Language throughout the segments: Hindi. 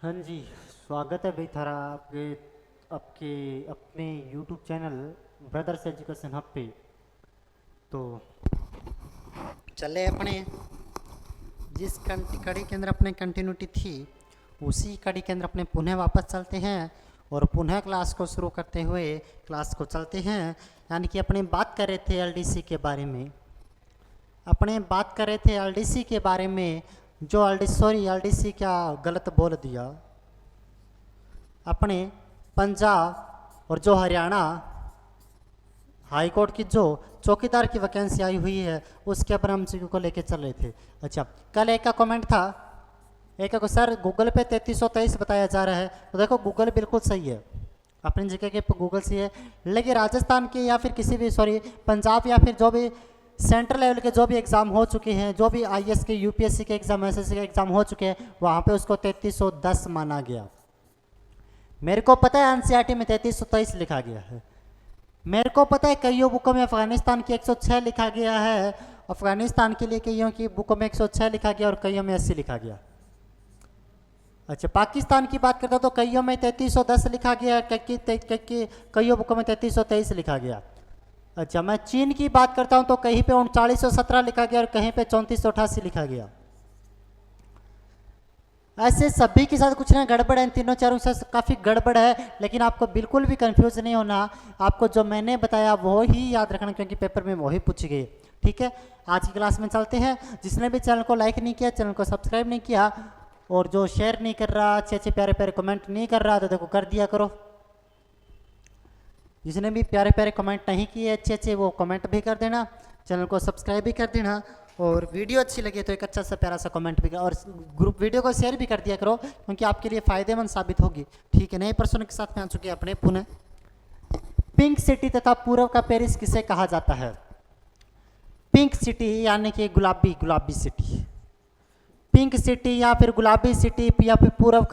हाँ जी, स्वागत है भाई थारा आपके आपके अपने YouTube channel brothers education hub पे। तो चले अपने जिस कड़ी के अंदर अपने कंटिन्यूटी थी उसी कड़ी के अंदर अपने पुनः वापस चलते हैं और पुनः क्लास को शुरू करते हुए क्लास को चलते हैं। यानी कि अपने बात कर रहे थे एलडीसी के बारे में, अपने बात कर रहे थे एलडीसी के बारे में। जो एलडीसी क्या गलत बोल दिया। अपने पंजाब और जो हरियाणा हाई कोर्ट की जो चौकीदार की वैकेंसी आई हुई है उसके ऊपर हम चीज़ों को लेके चल रहे थे। अच्छा, कल एक का कमेंट था, एक को सर गूगल पे 3323 बताया जा रहा है। तो देखो गूगल बिल्कुल सही है, अपनी जगह के गूगल सही है, लेकिन राजस्थान की या फिर किसी भी पंजाब या फिर जो भी सेंट्रल लेवल के जो भी एग्ज़ाम हो चुके हैं, जो भी आईएएस के यूपीएससी के एग्ज़ाम एसएससी के एग्ज़ाम हो चुके हैं, वहाँ पे उसको 3310 माना गया। मेरे को पता है एनसीईआरटी में 3323 लिखा गया है। मेरे को पता है कईयों बुकों में अफगानिस्तान की 106 लिखा गया है, अफगानिस्तान के लिए कईयों की बुकों में 106 लिखा गया और कईयों में 80 लिखा गया। अच्छा, पाकिस्तान की बात करता हूँ तो कईयों में 3310 लिखा गया, कईयों बुकों में 3323 लिखा गया। अच्छा, मैं चीन की बात करता हूँ तो कहीं पे 3917 लिखा गया और कहीं पे 3488 लिखा गया। ऐसे सभी के साथ कुछ ना गड़बड़ है, इन तीनों चारों से काफ़ी गड़बड़ है, लेकिन आपको बिल्कुल भी कंफ्यूज नहीं होना। आपको जो मैंने बताया वो ही याद रखना, क्योंकि पेपर में वही पूछी गई। ठीक है, आज की क्लास में चलते हैं। जिसने भी चैनल को लाइक नहीं किया, चैनल को सब्सक्राइब नहीं किया और जो शेयर नहीं कर रहा, अच्छे अच्छे प्यारे प्यारे कमेंट नहीं कर रहा, तो देखो कर दिया करो। जिसने भी प्यारे प्यारे कमेंट नहीं किए अच्छे अच्छे, वो कमेंट भी कर देना, चैनल को सब्सक्राइब भी कर देना, और वीडियो अच्छी लगे तो एक अच्छा सा प्यारा सा कमेंट भी कर, और ग्रुप वीडियो को शेयर भी कर दिया करो, क्योंकि आपके लिए फ़ायदेमंद साबित होगी। ठीक है, नए प्रश्नों के साथ में आ चुके हैं अपने पुनः। पिंक सिटी तथा पूर्व का पेरिस किसे कहा जाता है? पिंक सिटी यानी कि गुलाबी सिटी, पिंक सिटी या फिर गुलाबी सिटी या फिर पूर्व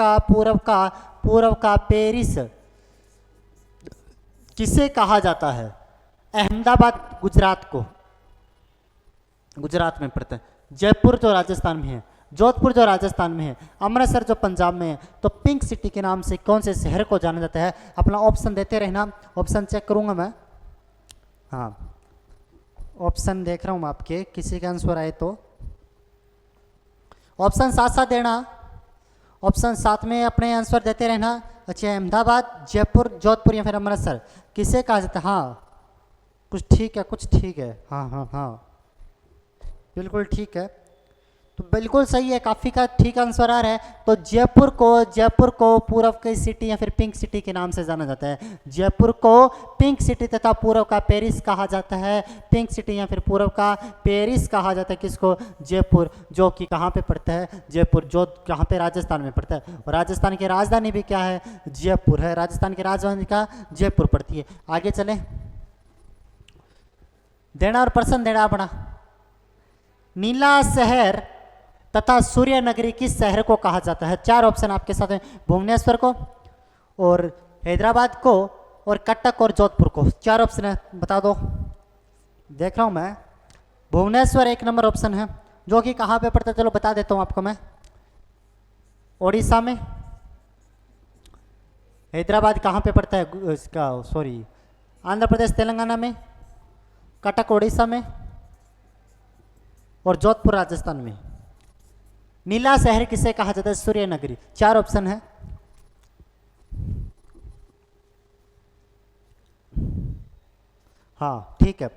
का पेरिस किसे कहा जाता है? अहमदाबाद गुजरात में पड़ता है, जयपुर जो राजस्थान में है, जोधपुर जो राजस्थान में है, अमृतसर जो पंजाब में है। तो पिंक सिटी के नाम से कौन से शहर को जाना जाता है? अपना ऑप्शन देते रहना, ऑप्शन चेक करूंगा मैं। हाँ, ऑप्शन देख रहा हूँ आपके, किसी का आंसर आए तो ऑप्शन साथ साथ देना, ऑप्शन साथ में अपने आंसर देते रहना। अच्छा, अहमदाबाद, जयपुर, जोधपुर या फिर अमृतसर किसे कहा जाता है? हाँ, कुछ ठीक है। हाँ हाँ हाँ, बिल्कुल ठीक है, तो बिल्कुल सही है, काफ़ी का ठीक आंसर आ रहा है। तो जयपुर को पूर्व की सिटी या फिर पिंक सिटी के नाम से जाना जाता है। जयपुर को पिंक सिटी तथा पूर्व का पेरिस कहा जाता है। पिंक सिटी या फिर पूर्व का पेरिस कहा जाता है किसको? जयपुर, जो कि कहाँ पे पड़ता है? जयपुर, जो कहाँ पे? राजस्थान में पड़ता है। और राजस्थान की राजधानी भी क्या है? जयपुर है। राजस्थान की राजधानी का जयपुर पड़ती है। आगे चले, देना और प्रश्न देना अपना। नीला शहर तथा सूर्य नगरी किस शहर को कहा जाता है? चार ऑप्शन आपके साथ हैं, भुवनेश्वर को और हैदराबाद को और कटक और जोधपुर को। चार ऑप्शन है, बता दो। देख रहा हूं मैं, भुवनेश्वर एक नंबर ऑप्शन है, जो कि कहाँ पे पड़ता है? चलो बता देता हूं आपको मैं, ओडिशा में। हैदराबाद कहाँ पे पड़ता है? इसका आंध्र प्रदेश तेलंगाना में, कटक ओडिशा में और जोधपुर राजस्थान में। नीला शहर किसे कहा जाता है? सूर्य नगरी। चार ऑप्शन है। हाँ ठीक है,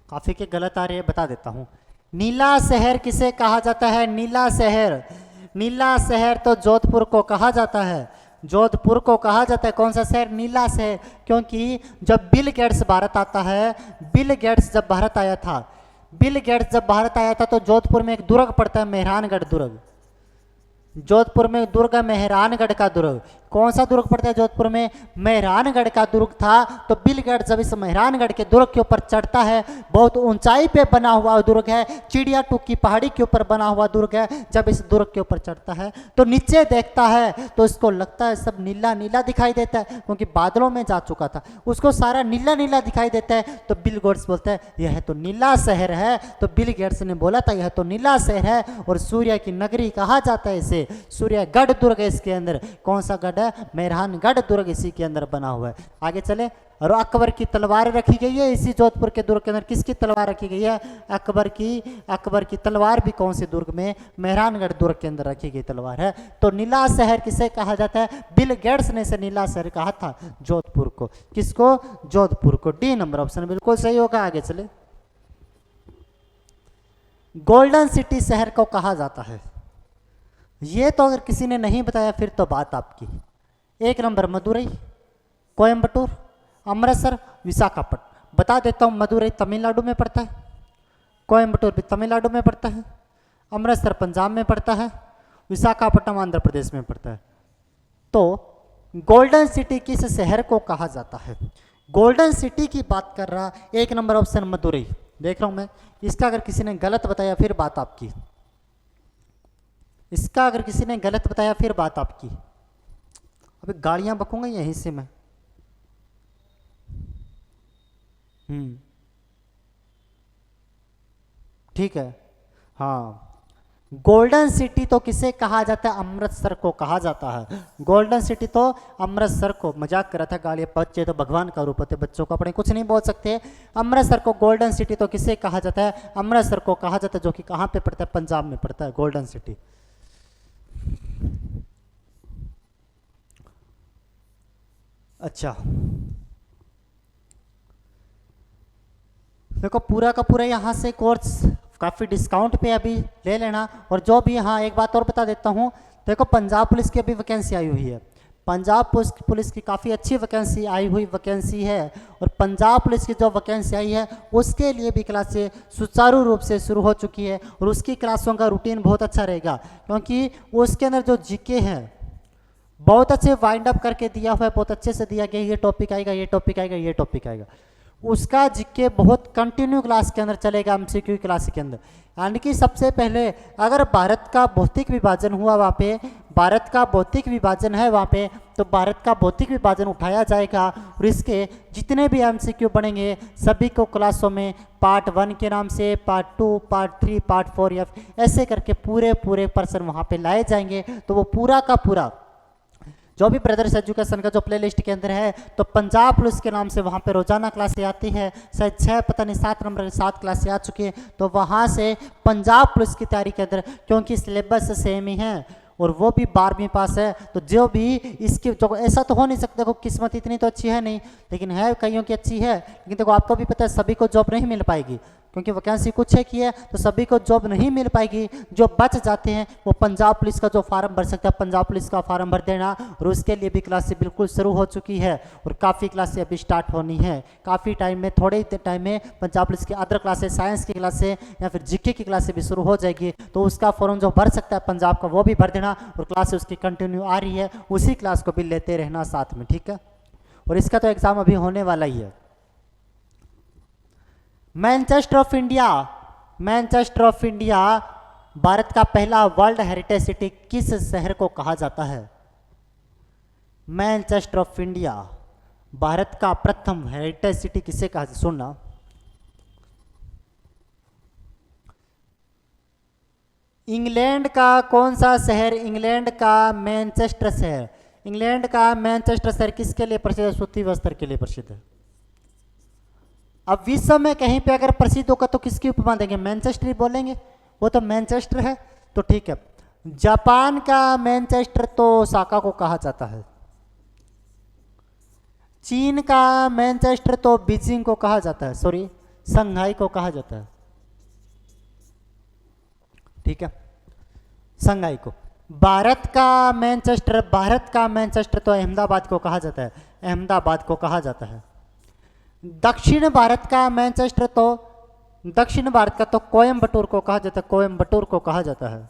काफी के गलत आ रही है, बता देता हूं। नीला शहर किसे कहा जाता है? नीला शहर तो जोधपुर को कहा जाता है। जोधपुर को कहा जाता है। कौन सा शहर? नीला शहर, क्योंकि जब बिल गेट्स भारत आता है, बिल गेट्स जब भारत आया था तो जोधपुर में एक दुर्ग पड़ता है, मेहरानगढ़ दुर्ग। जोधपुर में दुर्ग है, मेहरानगढ़ का दुर्ग। कौन सा दुर्ग पड़ता है जोधपुर में? मेहरानगढ़ का दुर्ग था। तो बिलगढ़ जब इस मेहरानगढ़ के दुर्ग के ऊपर चढ़ता है, बहुत ऊंचाई पे बना हुआ दुर्ग है, चिड़िया टूक की पहाड़ी के ऊपर बना हुआ दुर्ग है। जब इस दुर्ग के ऊपर चढ़ता है तो नीचे देखता है तो उसको लगता है सब नीला नीला दिखाई देता है, क्योंकि बादलों में जा चुका था, उसको सारा नीला नीला दिखाई देता है। तो बिल गेट्स बोलता है यह तो नीला शहर है। तो बिल गेट्स ने बोला था यह तो नीला शहर है और सूर्य की नगरी कहा जाता है इसे। सूर्यगढ़ दुर्ग है इसके अंदर। कौन सा गढ़ है? मेहरानगढ़ दुर्ग इसी के अंदर बना हुआ है। आगे चले। और अकबर की तलवार रखी गई है इसी जोधपुर के दुर्ग के अंदर। किसकी तलवार रखी गई है? अकबर की तलवार भी कौन से दुर्ग में? मेहरानगढ़ दुर्ग के अंदर रखी गई तलवार है। तो नीला शहर किसे कहा जाता है? बिल गेट्स ने इसे नीला शहर कहा था जोधपुर को। किसको? जोधपुर को। डी नंबर ऑप्शन बिल्कुल सही होगा। आगे चले। गोल्डन सिटी शहर को कहा जाता है। ये तो अगर किसी ने नहीं बताया फिर तो बात आपकी। 1 नंबर मदुरई, कोयम्बटूर, अमृतसर, विशाखापट्टनम। बता देता हूँ, मदुरई तमिलनाडु में पड़ता है, कोयम्बटूर भी तमिलनाडु में पड़ता है, अमृतसर पंजाब में पड़ता है, विशाखापट्टनम आंध्र प्रदेश में पड़ता है। तो गोल्डन सिटी किस शहर को कहा जाता है? गोल्डन सिटी की बात कर रहा। 1 नंबर ऑप्शन मदुरई। देख रहा हूं मैं। इसका अगर किसी ने गलत बताया फिर बात आपकी। इसका अगर किसी ने गलत बताया फिर बात आपकी। अभी गाड़ियां बकूंगा यहीं से मैं। ठीक है। हाँ, गोल्डन सिटी तो किसे कहा जाता है? अमृतसर को कहा जाता है। गोल्डन सिटी तो अमृतसर को। मजाक कर रहा था, गाली। बच्चे तो भगवान का रूप होते, बच्चों को अपने कुछ नहीं बोल सकते। अमृतसर को गोल्डन सिटी तो किसे कहा जाता है? अमृतसर को कहा जाता है, जो कि कहाँ पे पड़ता है? पंजाब में पड़ता है गोल्डन सिटी। अच्छा, देखो पूरा का पूरा यहाँ से कोर्स काफ़ी डिस्काउंट पे अभी ले लेना। और जो भी, हाँ एक बात और बता देता हूँ। देखो पंजाब पुलिस की अभी वैकेंसी आई हुई है। पंजाब पुलिस की काफ़ी अच्छी वैकेंसी आई हुई वैकेंसी है। और पंजाब पुलिस की जो वैकेंसी आई है उसके लिए भी क्लासें सुचारू रूप से शुरू हो चुकी है। और उसकी क्लासों का रूटीन बहुत अच्छा रहेगा, क्योंकि उसके अंदर जो जीके है बहुत अच्छे वाइंड अप करके दिया हुआ है। बहुत अच्छे से दिया गया, ये टॉपिक आएगा, ये टॉपिक आएगा, ये टॉपिक आएगा। उसका जीके बहुत कंटिन्यू क्लास के अंदर चलेगा, एमसीक्यू क्लास के अंदर। यानी कि सबसे पहले अगर भारत का भौतिक विभाजन हुआ वहाँ पे, भारत का भौतिक विभाजन है वहाँ पे, तो भारत का भौतिक विभाजन उठाया जाएगा। और इसके जितने भी एमसीक्यू बनेंगे सभी को क्लासों में पार्ट 1 के नाम से, पार्ट 2, पार्ट 3, पार्ट 4 या ऐसे करके पूरे पर्सन वहाँ पे लाए जाएंगे। तो वो पूरा का पूरा जो भी ब्रदर्स एजुकेशन का जो प्लेलिस्ट के अंदर है, तो पंजाब पुलिस के नाम से वहाँ पे रोजाना क्लासें आती है। शायद 6 पता नहीं 7 नंबर की 7 क्लासें आ चुकी है। तो वहाँ से पंजाब पुलिस की तैयारी के अंदर, क्योंकि सिलेबस सेम ही है और वो भी 12वीं पास है, तो जो भी इसकी जो, ऐसा तो हो नहीं सकता। देखो किस्मत इतनी तो अच्छी है नहीं, लेकिन है कईयों की अच्छी है। लेकिन देखो आपको भी पता है सभी को जॉब नहीं मिल पाएगी, क्योंकि वैकेंसी कुछ है की है, तो सभी को जॉब नहीं मिल पाएगी। जो बच जाते हैं वो पंजाब पुलिस का जो फार्म भर सकता है, पंजाब पुलिस का फार्म भर देना। और उसके लिए भी क्लासें बिल्कुल शुरू हो चुकी है और काफ़ी क्लासें अभी स्टार्ट होनी है। काफ़ी टाइम में, थोड़े ही टाइम में पंजाब पुलिस की अदर क्लासें, साइंस की क्लासें या फिर जीके की क्लासें भी शुरू हो जाएगी। तो उसका फॉर्म जो भर सकता है पंजाब का वो भी भर देना। और क्लास उसकी कंटिन्यू आ रही है, उसी क्लास को भी लेते रहना साथ में, ठीक है। और इसका तो एग्ज़ाम अभी होने वाला ही है। Manchester of India, Manchester of India Bharat का पहला वर्ल्ड हेरिटेज सिटी किस शहर को कहा जाता है? मैनचेस्टर ऑफ इंडिया भारत का प्रथम हेरिटेज सिटी किसे कहा? सुनना, इंग्लैंड का कौन सा शहर? इंग्लैंड का मैनचेस्टर शहर। इंग्लैंड का मैनचेस्टर शहर किसके लिए प्रसिद्ध है? सूती वस्त्र के लिए प्रसिद्ध है। अब विश्व में कहीं पे अगर प्रसिद्ध होगा तो किसकी उपमा देंगे? मैनचेस्टर ही बोलेंगे, वो तो मैनचेस्टर है। तो ठीक है, जापान का मैनचेस्टर तो ओसाका को कहा जाता है। चीन का मैनचेस्टर तो बीजिंग को कहा जाता है, सॉरी शंघाई को कहा जाता है, ठीक है, शंघाई को। भारत का मैनचेस्टर तो अहमदाबाद को कहा जाता है, अहमदाबाद को कहा जाता है। दक्षिण भारत का मैनचेस्टर तो, दक्षिण भारत का तो कोयम्बटूर को कहा जाता है, कोयम्बटूर को कहा जाता है।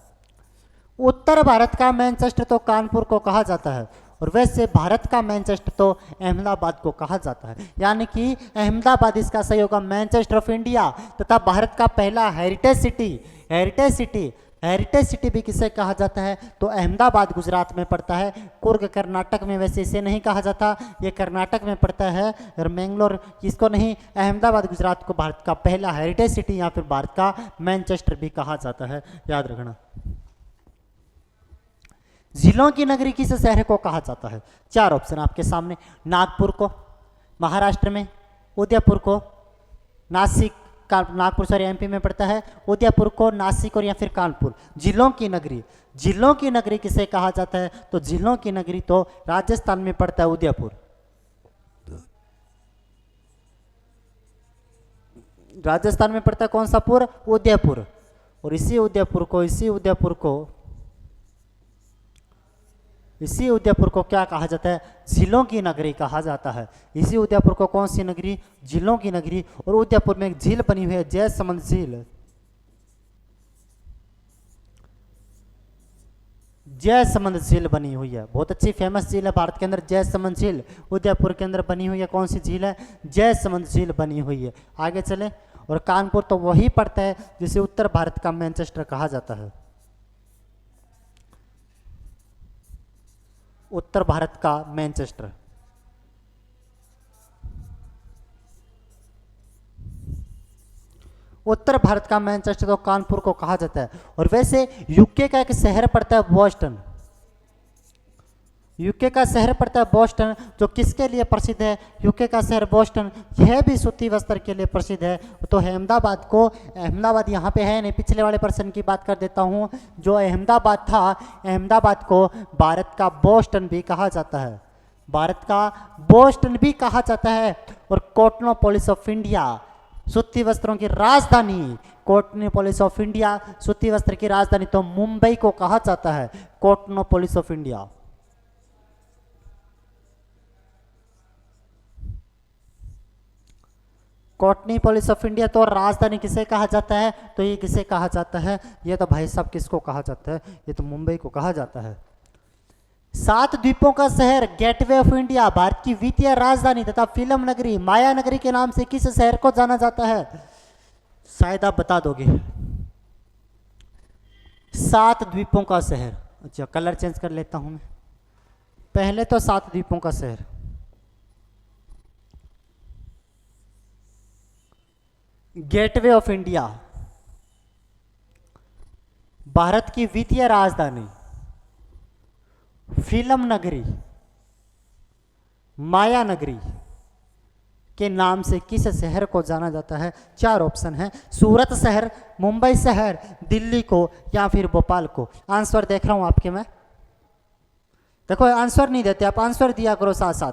उत्तर भारत का मैनचेस्टर तो कानपुर को कहा जाता है। और वैसे भारत का मैनचेस्टर तो अहमदाबाद को कहा जाता है, यानी कि अहमदाबाद इसका सही होगा, मैनचेस्टर ऑफ इंडिया। तथा भारत का पहला हेरिटेज सिटी भी किसे कहा जाता है, तो अहमदाबाद गुजरात में पड़ता है। कुर्ग कर्नाटक में वैसे इसे नहीं कहा जाता, ये कर्नाटक में पड़ता है। और मैंगलोर इसको नहीं, अहमदाबाद गुजरात को भारत का पहला हेरिटेज सिटी या फिर भारत का मैनचेस्टर भी कहा जाता है, याद रखना। जिलों की नगरी किस शहर को कहा जाता है? 4 ऑप्शन आपके सामने। नागपुर को महाराष्ट्र में, उदयपुर को नासिक, नागपुर सॉरी एमपी में पड़ता है, उदयपुर को नासिक और या फिर कानपुर। जिलों की नगरी किसे कहा जाता है, तो जिलों की नगरी तो राजस्थान में पड़ता है, उदयपुर। राजस्थान में पड़ता है कौन सा पुर? उदयपुर। और इसी उदयपुर को क्या कहा जाता है? जिलों की नगरी कहा जाता है। इसी उदयपुर को कौन सी नगरी? जिलों की नगरी। और उदयपुर में एक झील बनी हुई है, जयसमंद झील। जयसमंद झील बनी हुई है, बहुत अच्छी फेमस झील है भारत के अंदर, जयसमंद झील उदयपुर के अंदर बनी हुई है। कौन सी झील है? जयसमंद झील बनी हुई है। आगे चले। और कानपुर तो वही पड़ता है जिसे उत्तर भारत का मैनचेस्टर कहा जाता है, उत्तर भारत का मैनचेस्टर। उत्तर भारत का मैनचेस्टर तो कानपुर को कहा जाता है। और वैसे यूके का एक शहर पड़ता है बोस्टन, यूके का शहर पड़ता है बोस्टन, जो किसके लिए प्रसिद्ध है? यूके का शहर बोस्टन यह भी सूती वस्त्र के लिए प्रसिद्ध है। तो अहमदाबाद यहाँ पे है नहीं, पिछले वाले पर्सन की बात कर देता हूँ। जो अहमदाबाद था, अहमदाबाद को भारत का बोस्टन भी कहा जाता है, भारत का बोस्टन भी कहा जाता है। और कॉटनोपोलिस ऑफ इंडिया, सूती वस्त्रों की राजधानी, कॉटनोपोलिस ऑफ इंडिया, सूती वस्त्र की राजधानी तो मुंबई को कहा जाता है, कॉटनोपोलिस ऑफ इंडिया। कॉटनोपोलिस ऑफ इंडिया तो राजधानी किसे कहा जाता है? तो ये किसे कहा जाता है? ये तो भाई साहब किसको कहा जाता है? ये तो मुंबई को कहा जाता है। 7 द्वीपों का शहर, गेटवे ऑफ इंडिया, भारत की वित्तीय राजधानी तथा फिल्म नगरी, माया नगरी के नाम से किस शहर को जाना जाता है? शायद आप बता दोगे। 7 द्वीपों का शहर। अच्छा, कलर चेंज कर लेता हूं मैं। पहले तो 7 द्वीपों का शहर, गेटवे ऑफ इंडिया, भारत की वित्तीय राजधानी, फिल्म नगरी, माया नगरी के नाम से किस शहर को जाना जाता है? 4 ऑप्शन है। सूरत शहर, मुंबई शहर, दिल्ली को या फिर भोपाल को। आंसर देख रहा हूं आपके मैं। देखो आंसर नहीं देते आप, आंसर दिया करो साथ साथ।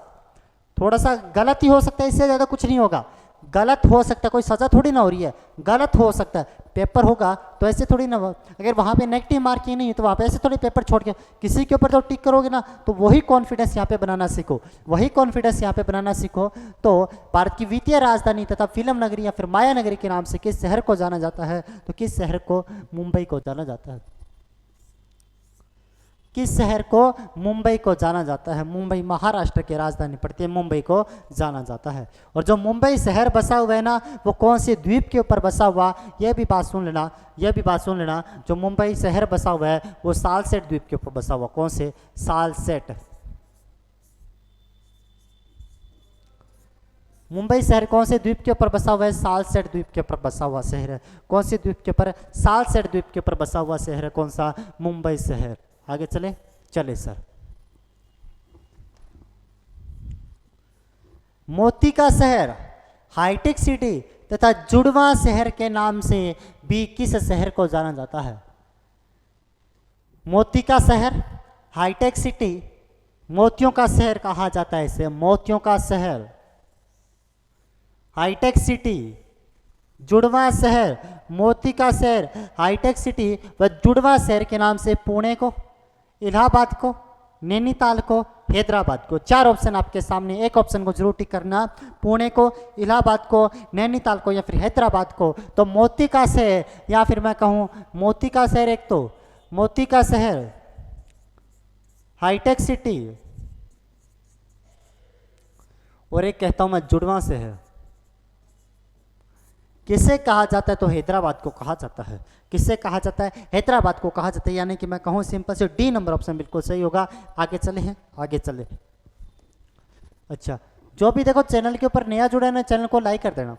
थोड़ा सा गलत ही हो सकता है, इससे ज्यादा कुछ नहीं होगा। गलत हो सकता है, कोई सजा थोड़ी ना हो रही है, गलत हो सकता है। पेपर होगा तो ऐसे थोड़ी ना, अगर वहाँ पे नेगेटिव मार्किंग नहीं है तो वहाँ पे ऐसे थोड़ी पेपर छोड़ के किसी के ऊपर तो टिक करोगे ना, तो वही कॉन्फिडेंस यहाँ पे बनाना सीखो, वही कॉन्फिडेंस यहाँ पे बनाना सीखो। तो भारत की वित्तीय राजधानी तथा फिल्म नगरी या फिर माया नगरी के नाम से किस शहर को जाना जाता है? तो किस शहर को? मुंबई को जाना जाता है। किस शहर को? मुंबई को जाना जाता है। मुंबई महाराष्ट्र की राजधानी पड़ती है, मुंबई को जाना जाता है। और जो मुंबई शहर बसा हुआ है ना, वो कौन से द्वीप के ऊपर बसा हुआ? यह भी बात सुन लेना, यह भी बात सुन लेना। जो मुंबई शहर बसा हुआ है वो सालसेट द्वीप के ऊपर बसा हुआ। कौन से? सालसेट। मुंबई शहर कौन से द्वीप के ऊपर बसा हुआ है? सालसेट द्वीप के ऊपर बसा हुआ शहर है। कौन से द्वीप के ऊपर? सालसेट द्वीप के ऊपर बसा हुआ शहर है। कौन सा? मुंबई शहर। आगे चले सर। मोती का शहर, हाईटेक सिटी तथा जुड़वा शहर के नाम से भी किस शहर को जाना जाता है? मोती का शहर, हाईटेक सिटी, मोतियों का शहर कहा जाता है इसे, मोतियों का शहर, हाईटेक सिटी, जुड़वा शहर, मोती का शहर, हाईटेक सिटी व जुड़वा शहर के नाम से पुणे को, इलाहाबाद को, नैनीताल को, हैदराबाद को। 4 ऑप्शन आपके सामने, एक ऑप्शन को जरूर टिक करना। पुणे को, इलाहाबाद को, नैनीताल को या फिर हैदराबाद को। तो मोती का शहर या फिर मैं कहूँ मोती का शहर, एक तो मोती का शहर, हाईटेक सिटी, और एक कहता हूं मैं जुड़वा से है। किसे कहा जाता है तो हैदराबाद को कहा जाता है। किसे कहा जाता है? हैदराबाद को कहा जाता है। यानी कि मैं कहूं सिंपल से डी नंबर ऑप्शन बिल्कुल सही होगा। आगे चले हैं, आगे चले। अच्छा, जो भी देखो चैनल के ऊपर नया जुड़ा है ना, चैनल को लाइक कर देना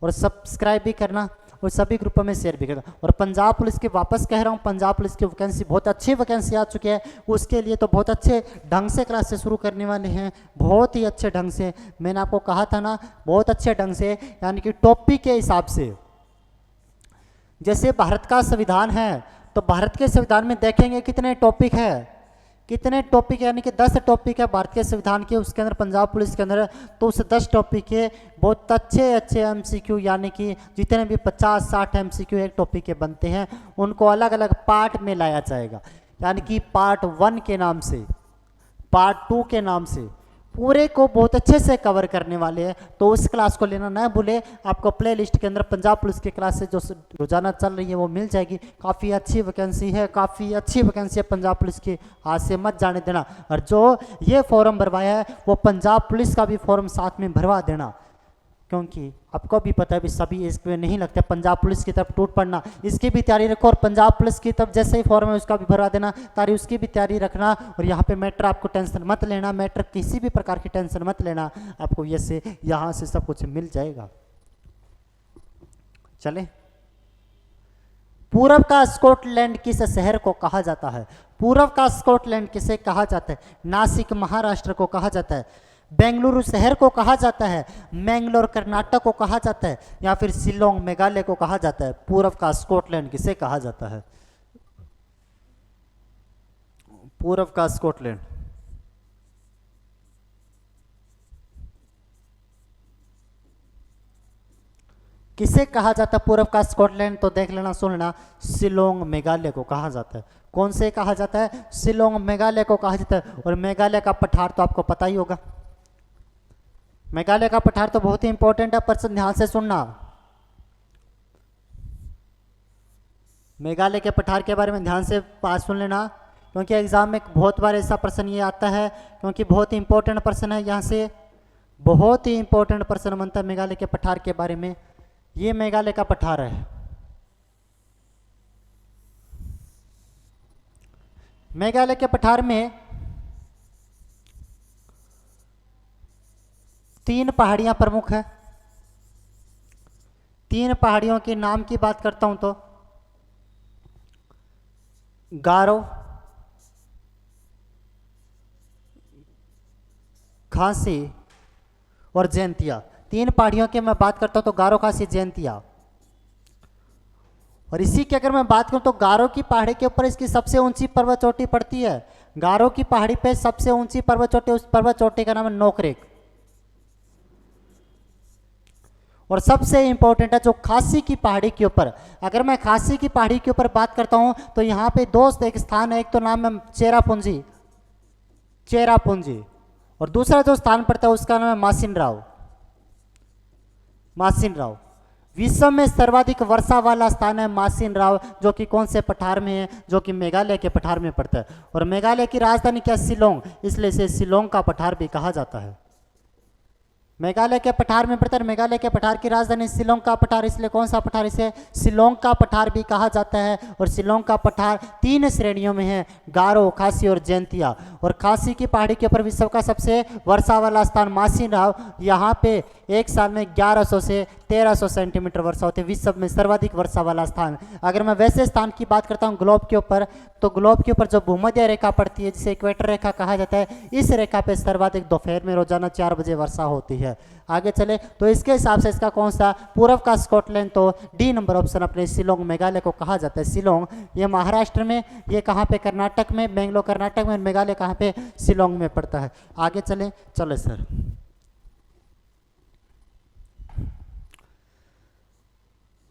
और सब्सक्राइब भी करना और सभी ग्रुपों में शेयर भी करना। और पंजाब पुलिस की वापस कह रहा हूँ, पंजाब पुलिस की वैकेंसी बहुत अच्छी वैकेंसी आ चुकी है। उसके लिए तो बहुत अच्छे ढंग से क्लासेस शुरू करने वाले हैं, बहुत ही अच्छे ढंग से। मैंने आपको कहा था ना, बहुत अच्छे ढंग से, यानी कि टॉपिक के हिसाब से। जैसे भारत का संविधान है तो भारत के संविधान में देखेंगे कितने टॉपिक है, कितने टॉपिक, यानी कि 10 टॉपिक है भारत के संविधान के, उसके अंदर पंजाब पुलिस के अंदर। तो उस 10 टॉपिक के बहुत अच्छे अच्छे एमसीक्यू, यानी कि जितने भी 50-60 एमसीक्यू एक टॉपिक के बनते हैं, उनको अलग अलग पार्ट में लाया जाएगा। यानी कि पार्ट 1 के नाम से, पार्ट 2 के नाम से पूरे को बहुत अच्छे से कवर करने वाले हैं। तो उस क्लास को लेना ना भूले। आपको प्ले लिस्ट के अंदर पंजाब पुलिस की क्लास से जो रोजाना चल रही है वो मिल जाएगी। काफ़ी अच्छी वैकेंसी है, काफ़ी अच्छी वैकेंसी है पंजाब पुलिस की, हाथ से मत जाने देना। और जो ये फॉर्म भरवाया है वो पंजाब पुलिस का भी फॉर्म साथ में भरवा देना, क्योंकि आपको भी पता है भी सभी इसमें नहीं लगता पंजाब पुलिस की तरफ टूट पड़ना। इसकी भी तैयारी रखो और पंजाब पुलिस की तरफ जैसे ही फॉर्म है उसका भी भरवा देना, ताकि उसकी भी तैयारी रखना। और यहाँ पे मैटर आपको टेंशन मत लेना, मैटर किसी भी प्रकार की टेंशन मत लेना, आपको ये से यहाँ से सब कुछ मिल जाएगा। चले, पूर्व का स्कॉटलैंड किस शहर को कहा जाता है? पूर्व का स्कॉटलैंड किसे कहा जाता है? नासिक महाराष्ट्र को कहा जाता है, बेंगलुरु शहर को कहा जाता है, मैंगलोर कर्नाटक को कहा जाता है, या फिर शिलोंग मेघालय को कहा जाता है? पूर्व का स्कॉटलैंड किसे कहा जाता है? पूर्व का स्कॉटलैंड किसे कहा जाता है? पूर्व का स्कॉटलैंड तो देख लेना, सुन लेना, शिलोंग मेघालय को कहा जाता है। कौन से कहा जाता है? शिलोंग मेघालय को कहा जाता है। और मेघालय का पठार तो आपको पता ही होगा, मेघालय का पठार तो बहुत ही इंपॉर्टेंट है, प्रश्न ध्यान से सुनना। मेघालय के पठार के बारे में ध्यान से बात सुन लेना, क्योंकि एग्जाम में बहुत बार ऐसा प्रश्न ये आता है, क्योंकि बहुत ही इंपॉर्टेंट प्रश्न है। यहाँ से बहुत ही इंपॉर्टेंट प्रश्न बनता है मेघालय के पठार के बारे में। ये मेघालय का पठार है। मेघालय के पठार में 3 पहाड़ियां प्रमुख है। 3 पहाड़ियों के नाम की बात करता हूं तो गारो, खांसी और जैंतिया। 3 पहाड़ियों की मैं बात करता हूं तो गारो, खांसी, जैंतिया। और इसी की अगर मैं बात करूं तो गारो की पहाड़ी के ऊपर इसकी सबसे ऊंची पर्वत चोटी पड़ती है। गारो की पहाड़ी पे सबसे ऊंची पर्वत चोटी, उस पर्वत चोटी का नाम है नोकरेक। और सबसे इंपॉर्टेंट है जो खासी की पहाड़ी के ऊपर, अगर मैं खासी की पहाड़ी के ऊपर बात करता हूं तो यहाँ पे दोस्त एक स्थान है, एक तो नाम है चेरापूंजी, चेरापूंजी, और दूसरा जो स्थान पड़ता है उसका नाम है मासिन राव। मासिन राव विश्व में सर्वाधिक वर्षा वाला स्थान है मासिन राव, जो कि कौन से पठार में है? जो कि मेघालय के पठार में पड़ता है। और मेघालय की राजधानी क्या? शिलोंग, इसलिए इसे शिलोंग का पठार भी कहा जाता है। मेघालय के पठार में पड़ता है, मेघालय के पठार की राजधानी शिलोंग का पठार, इसलिए कौन सा पठार? इसे शिलोंग का पठार भी कहा जाता है। और शिलोंग का पठार 3 श्रेणियों में है, गारो, खासी और जैंतिया। और खासी की पहाड़ी के ऊपर विश्व का सबसे वर्षा वाला स्थान मासिन राव, यहाँ पे एक साल में 1100 से 1300 सेंटीमीटर वर्षा होती है, विश्व में सर्वाधिक वर्षा वाला स्थान। अगर मैं वैसे स्थान की बात करता हूँ ग्लोब के ऊपर, तो ग्लोब के ऊपर जो भूमध्य रेखा पड़ती है, जिसे इक्वेटर रेखा कहा जाता है, इस रेखा पे सर्वाधिक दोपहर में रोजाना 4 बजे वर्षा होती है। आगे चले तो इसके हिसाब से इसका कौन सा? पूर्व का स्कॉटलैंड तो डी नंबर ऑप्शन अपने शिलोंग मेघालय को कहा जाता है। शिलोंग ये महाराष्ट्र में, ये कहाँ पे? कर्नाटक में, बेंगलोर कर्नाटक में, मेघालय कहाँ पे? शिलोंग में पड़ता है। आगे चले, चले सर।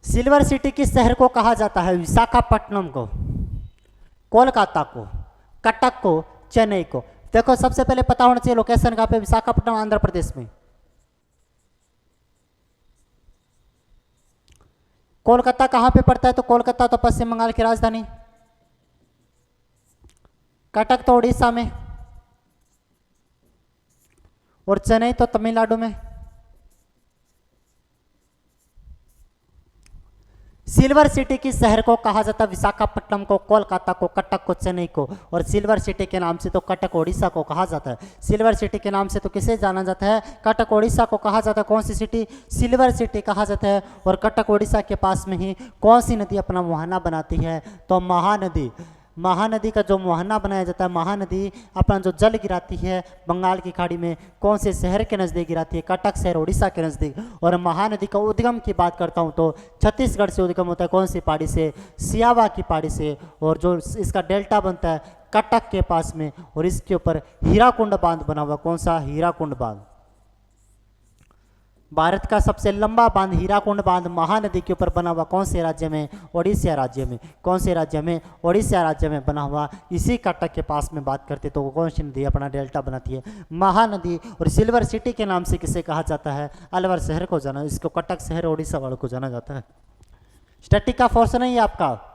सिल्वर सिटी किस शहर को कहा जाता है? विशाखापट्टनम को, कोलकाता को, कटक को, चेन्नई को। देखो सबसे पहले पता होना चाहिए लोकेशन कहाँ पे? विशाखापट्टनम आंध्र प्रदेश में। कोलकाता कहाँ पे पड़ता है? तो कोलकाता तो पश्चिम बंगाल की राजधानी। कटक तो उड़ीसा में। और चेन्नई तो तमिलनाडु में। सिल्वर सिटी की शहर को कहा जाता है विशाखापट्टनम को, कोलकाता को, कटक को, चेन्नई को। और सिल्वर सिटी के नाम से तो कटक ओडिशा को कहा जाता है। सिल्वर सिटी के नाम से तो किसे जाना जाता है? कटक ओडिशा को कहा जाता है। कौन सी सिटी? सिल्वर सिटी कहा जाता है। और कटक ओडिशा के पास में ही कौन सी नदी अपना मुहाना बनाती है? तो महानदी। महानदी का जो मुहाना बनाया जाता है, महानदी अपना जो जल गिराती है बंगाल की खाड़ी में, कौन से शहर के नज़दीक गिराती है? कटक शहर उड़ीसा के नज़दीक। और महानदी का उद्गम की बात करता हूँ तो छत्तीसगढ़ से उद्गम होता है। कौन सी पहाड़ी से? सियावा की पहाड़ी से। और जो इसका डेल्टा बनता है कटक के पास में, और इसके ऊपर हीराकुंड बांध बना हुआ। कौन सा? हीराकुंड बांध। भारत का सबसे लंबा बांध हीराकुंड बांध महानदी के ऊपर बना हुआ कौन से राज्य में? ओडिशा राज्य में। कौन से राज्य में? ओडिशा राज्य में बना हुआ। इसी कटक के पास में बात करते तो कौन सी नदी अपना डेल्टा बनाती है? महानदी। और सिल्वर सिटी के नाम से किसे कहा जाता है? अलवर शहर को जाना, इसको कटक शहर ओडिशा वालों को जाना जाता है। स्टैटिक का फोर्स नहीं है आपका।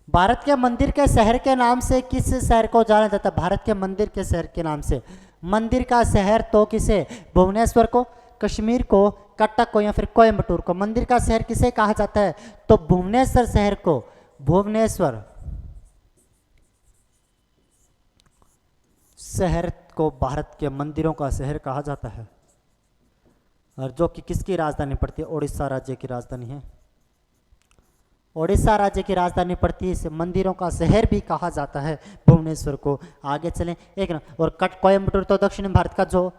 भारत के मंदिर के शहर के नाम से किस शहर को जाना जाता है? भारत के मंदिर के शहर के नाम से। मंदिर का शहर तो किसे? भुवनेश्वर को, कश्मीर को, कटक को, या फिर कोयम्बटूर को। मंदिर का शहर किसे कहा जाता है? तो भुवनेश्वर शहर को, भुवनेश्वर शहर को भारत के मंदिरों का शहर कहा जाता है। और जो कि किसकी राजधानी पड़ती है? उड़ीसा राज्य की राजधानी है। ओडिशा राज्य की राजधानी पड़ती है। इसे मंदिरों का शहर भी कहा जाता है भुवनेश्वर को। आगे चलें एक न, और कोयम्बटूर तो दक्षिण भारत का, जो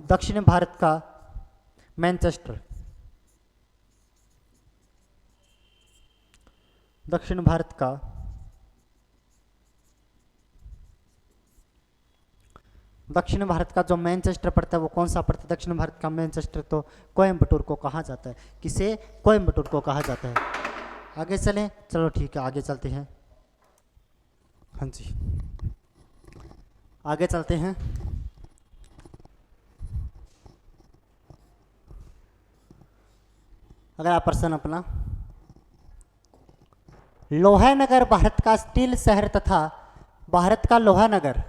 दक्षिण भारत का मैनचेस्टर, दक्षिण भारत का जो मैनचेस्टर पड़ता है वो कौन सा पड़ता है? दक्षिण भारत का मैनचेस्टर तो कोयम्बटूर को कहा जाता है। किसे? कोयम्बटूर को कहा जाता है। आगे चलें, चलो ठीक है आगे चलते हैं। हाँ जी आगे चलते हैं। अगला प्रश्न अपना, लोहानगर भारत का स्टील शहर तथा भारत का लोहानगर,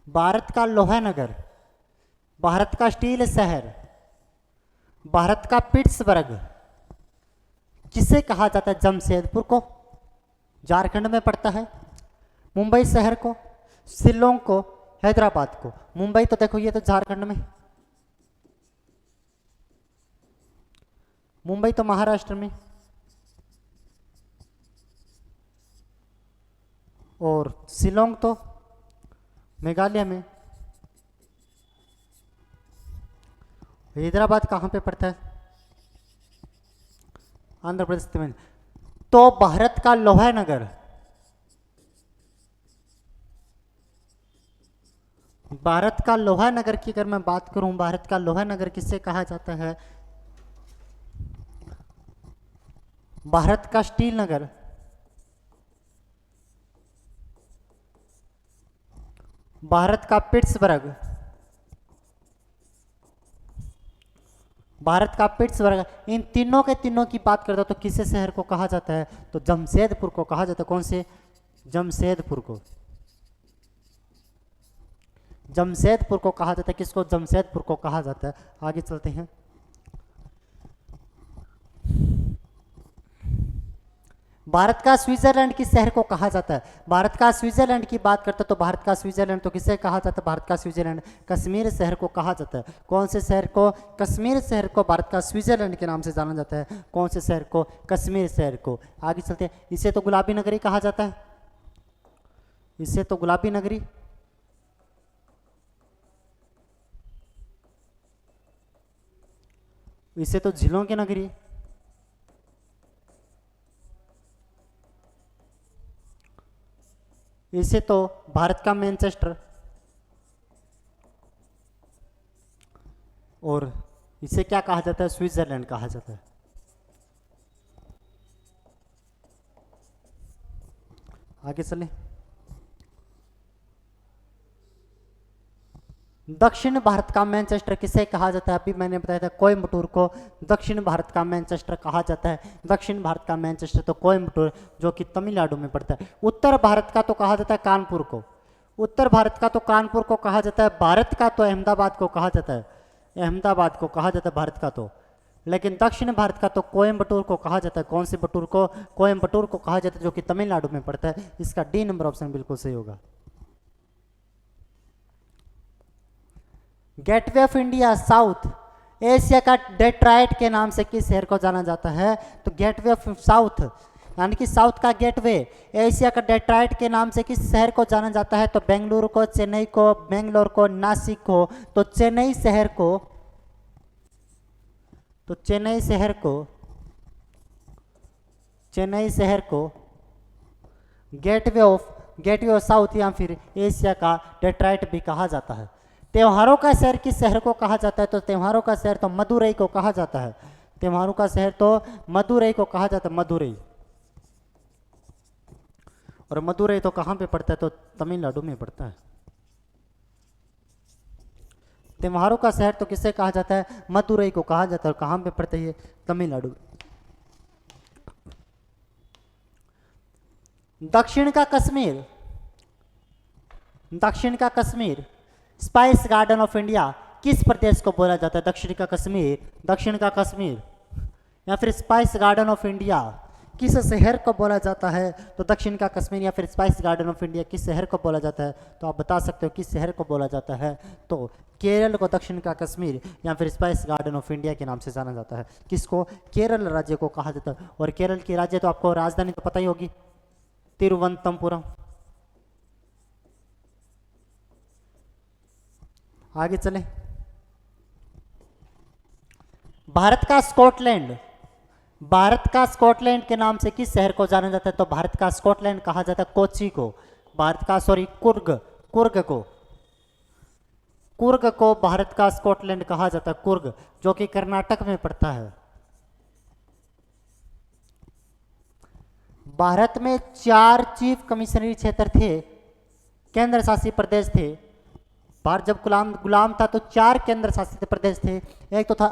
भारत का लोहानगर, भारत का स्टील शहर, भारत का पिट्सबर्ग किसे कहा जाता है? जमशेदपुर को, झारखंड में पड़ता है। मुंबई शहर को, शिलोंग को, हैदराबाद को। मुंबई तो देखो ये तो झारखंड में, मुंबई तो महाराष्ट्र में, और शिलोंग तो मेघालय में। हैदराबाद कहाँ पे पड़ता है? आंध्र प्रदेश में। तो भारत का लोहानगर, भारत का लोहानगर की अगर मैं बात करूं, भारत का लोहानगर किसे कहा जाता है? भारत का स्टील नगर, भारत का पिट्सबर्ग, भारत का पिट्सबर्ग, इन तीनों के तीनों की बात करता तो किसे शहर को कहा जाता है? तो जमशेदपुर को कहा जाता है। कौन से? जमशेदपुर को, जमशेदपुर को कहा जाता है। किसको? जमशेदपुर को कहा जाता है। आगे चलते हैं। भारत का स्विट्जरलैंड किस शहर को कहा जाता है? भारत का स्विट्जरलैंड की बात करते तो भारत का स्विट्जरलैंड तो किसे कहा जाता है? भारत का स्विट्जरलैंड कश्मीर शहर को कहा जाता है। कौन से शहर को? कश्मीर शहर को भारत का स्विट्जरलैंड के नाम से जाना जाता है। कौन से शहर को? कश्मीर शहर को। आगे चलते हैं। इसे तो गुलाबी नगरी कहा जाता है, इसे तो गुलाबी नगरी, इसे तो झीलों की नगरी, इसे तो भारत का मैनचेस्टर, और इसे क्या कहा जाता है? स्विट्जरलैंड कहा जाता है। आगे चलें। दक्षिण भारत का मैनचेस्टर किसे कहा जाता है? अभी मैंने बताया था कोयम्बटूर को दक्षिण भारत का मैनचेस्टर कहा जाता है। दक्षिण भारत का मैनचेस्टर तो कोयम्बटूर जो कि तमिलनाडु में पड़ता है। उत्तर भारत का तो कहा जाता है कानपुर को, उत्तर भारत का तो कानपुर को कहा जाता है। भारत का तो अहमदाबाद को कहा जाता है, अहमदाबाद को कहा जाता है भारत का तो। लेकिन दक्षिण भारत का तो कोयम्बटूर को कहा जाता है। कौन से बटूर को? कोयम्बटूर को कहा जाता है जो कि तमिलनाडु में पड़ता है। इसका डी नंबर ऑप्शन बिल्कुल सही होगा। Gateway of India south Asia का डेट्राइट के नाम से किस शहर को जाना जाता है? तो गेटवे ऑफ साउथ यानी कि साउथ का गेटवे एशिया का डेट्राइट के नाम से किस शहर को जाना जाता है? तो बेंगलुरु को, चेन्नई को, बेंगलोर को, नासिक को। तो चेन्नई शहर को, तो चेन्नई शहर को गेटवे ऑफ साउथ या फिर एशिया का डेट्राइट भी कहा जाता है। त्योहारों का शहर किस शहर को कहा जाता है? तो त्योहारों का शहर तो मदुरई को कहा जाता है। त्योहारों का शहर तो मदुरई को कहा जाता है, मदुरई। और मदुरई तो कहाँ पे पड़ता है? तो तमिलनाडु में पड़ता है। त्योहारों का शहर तो किसे कहा जाता है? मदुरई को कहा जाता है। और कहाँ पे पड़ता है? तमिलनाडु। दक्षिण का Kashmir spice garden of India किस प्रदेश को बोला जाता है? दक्षिण का कश्मीर या फिर स्पाइस गार्डन ऑफ इंडिया किस शहर को बोला जाता है? तो दक्षिण का कश्मीर या फिर स्पाइस गार्डन ऑफ इंडिया किस शहर को बोला जाता है? तो आप बता सकते हो किस शहर को बोला जाता है। तो केरल को दक्षिण का कश्मीर या फिर स्पाइस गार्डन ऑफ इंडिया के नाम से जाना जाता है। किसको? केरल राज्य को कहा जाता है। और केरल की राज्य तो आपको राजधानी तो पता ही होगी, तिरुवनंतपुरम। आगे चले। भारत का स्कॉटलैंड के नाम से किस शहर को जाना जाता है? तो भारत का स्कॉटलैंड कहा जाता है कोची को। कुर्ग को भारत का स्कॉटलैंड कहा जाता है, कुर्ग जो कि कर्नाटक में पड़ता है। भारत में 4 चीफ कमिश्नरी क्षेत्र थे, केंद्र शासित प्रदेश थे। भारत जब गुलाम था तो 4 केंद्र शासित प्रदेश थे। एक तो था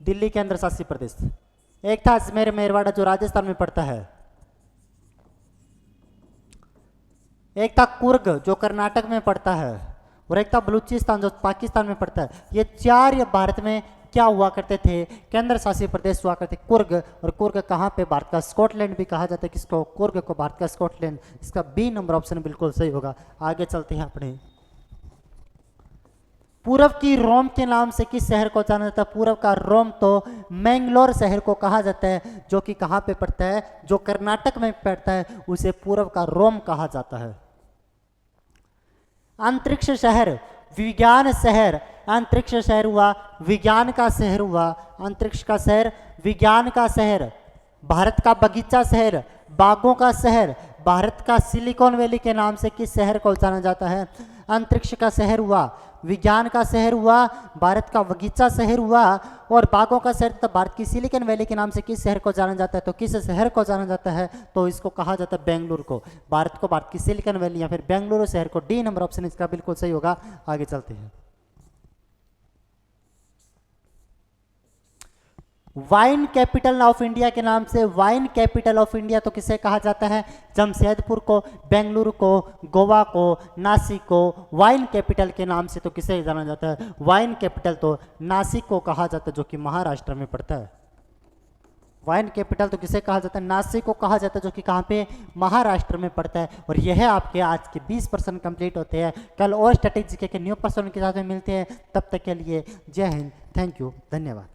दिल्ली केंद्र शासित प्रदेश, एक था अजमेर मेरवाड़ा जो राजस्थान में पड़ता है, एक था कुर्ग जो कर्नाटक में पड़ता है, और एक था बलूचिस्तान जो पाकिस्तान में पड़ता है। ये 4 भारत में क्या हुआ करते थे? केंद्र शासित प्रदेश हुआ करते। कुर्ग, और कुर्ग कहाँ पे? भारत का स्कॉटलैंड भी कहा जाता है। किसको? कुर्ग को भारत का स्कॉटलैंड। इसका बी नंबर ऑप्शन बिल्कुल सही होगा। आगे चलते हैं अपने। पूर्व की रोम के नाम से किस शहर को जाना जाता है? पूर्व का रोम तो मैंगलोर शहर को कहा जाता है जो कि कहाँ पे पड़ता है? जो कर्नाटक में पड़ता है, उसे पूर्व का रोम कहा जाता है। अंतरिक्ष शहर, विज्ञान शहर, अंतरिक्ष शहर हुआ, विज्ञान का शहर हुआ, अंतरिक्ष का शहर, विज्ञान का शहर, भारत का बगीचा शहर, बागों का शहर, भारत का सिलिकॉन वैली के नाम से किस शहर को जाना जाता है? अंतरिक्ष का शहर हुआ, विज्ञान का शहर हुआ, भारत का बगीचा शहर हुआ, और बागों का शहर तब भारत की सिलिकॉन वैली के नाम से किस शहर को जाना जाता है? तो किस शहर को जाना जाता है? तो इसको कहा जाता है बेंगलुरु को। भारत को भारत की सिलिकॉन वैली या फिर बेंगलुरु शहर को। डी नंबर ऑप्शन इसका बिल्कुल सही होगा। आगे चलते हैं। वाइन कैपिटल ऑफ इंडिया के नाम से वाइन कैपिटल ऑफ इंडिया तो किसे कहा जाता है? जमशेदपुर को, बेंगलुरु को, गोवा को, नासिक को। वाइन कैपिटल के नाम से तो किसे जाना जाता है? वाइन कैपिटल तो नासिक को कहा जाता है जो कि महाराष्ट्र में पड़ता है। वाइन कैपिटल तो किसे कहा जाता है? नासिक को कहा जाता है जो कि कहाँ पे? महाराष्ट्र में पड़ता है। और यह आपके आज के 20% कंप्लीट होते हैं। कल और स्ट्रेटेजी के न्यू पर्सन के साथ में मिलते हैं। तब तक के लिए जय हिंद, थैंक यू, धन्यवाद।